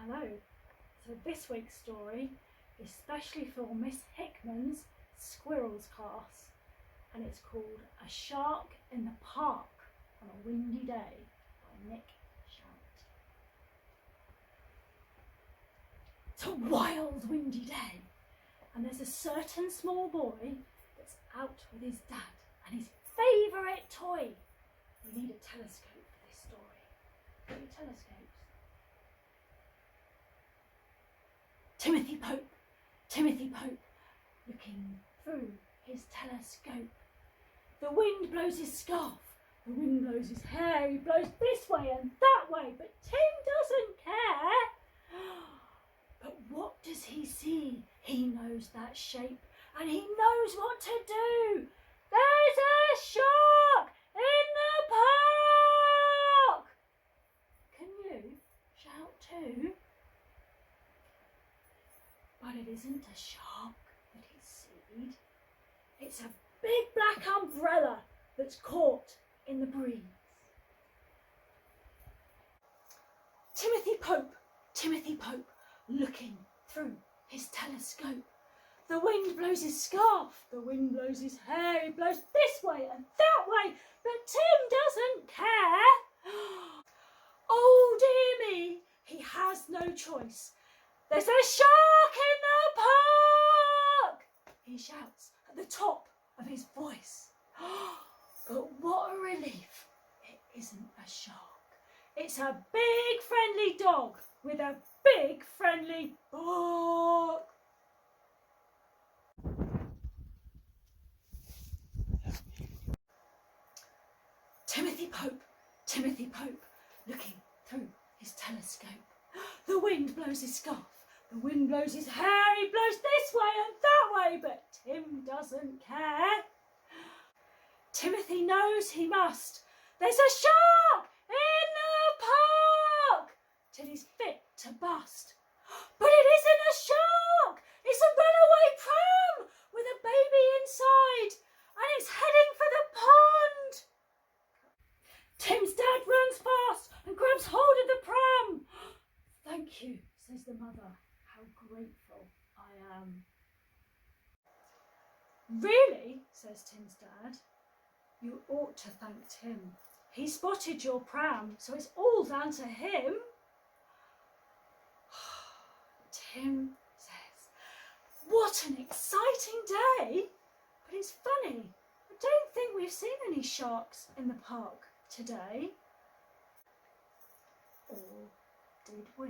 Hello. So this week's story is specially for Miss Hickman's Squirrels class, and it's called A Shark in the Park on a Windy Day by Nick Sharrat. It's a wild windy day, and there's a certain small boy that's out with his dad and his favourite toy. We need a telescope for this story. Got your telescopes? Timothy Pope, looking through his telescope. The wind blows his scarf, the wind blows his hair, he blows this way and that way, but Tim doesn't care. But what does he see? He knows that shape and he knows what to do. There's a shark in the park! Can you shout too? But it isn't a shark that he's seen. It's a big black umbrella that's caught in the breeze. Timothy Pope, looking through his telescope. The wind blows his scarf, the wind blows his hair, he blows this way and that way, but Tim doesn't care. Oh dear me, he has no choice. There's a shark in the park! He shouts at the top of his voice. But what a relief, it isn't a shark. It's a big friendly dog with a big friendly bark. Timothy Pope, looking through his telescope. The wind blows his scarf, the wind blows his hair, he blows this way and that way, but Tim doesn't care. Timothy knows he must. There's a shark in the park! Till he's fit to bust. But it isn't a shark! It's a runaway pram with a baby inside, and it's heading for the pond. Tim's dad runs fast and grabs hold of the pram. Thank you, says the mother. How grateful I am. Really, says Tim's dad, you ought to thank Tim. He spotted your pram, so it's all down to him. Tim says, what an exciting day. But it's funny, I don't think we've seen any sharks in the park today. Or did we?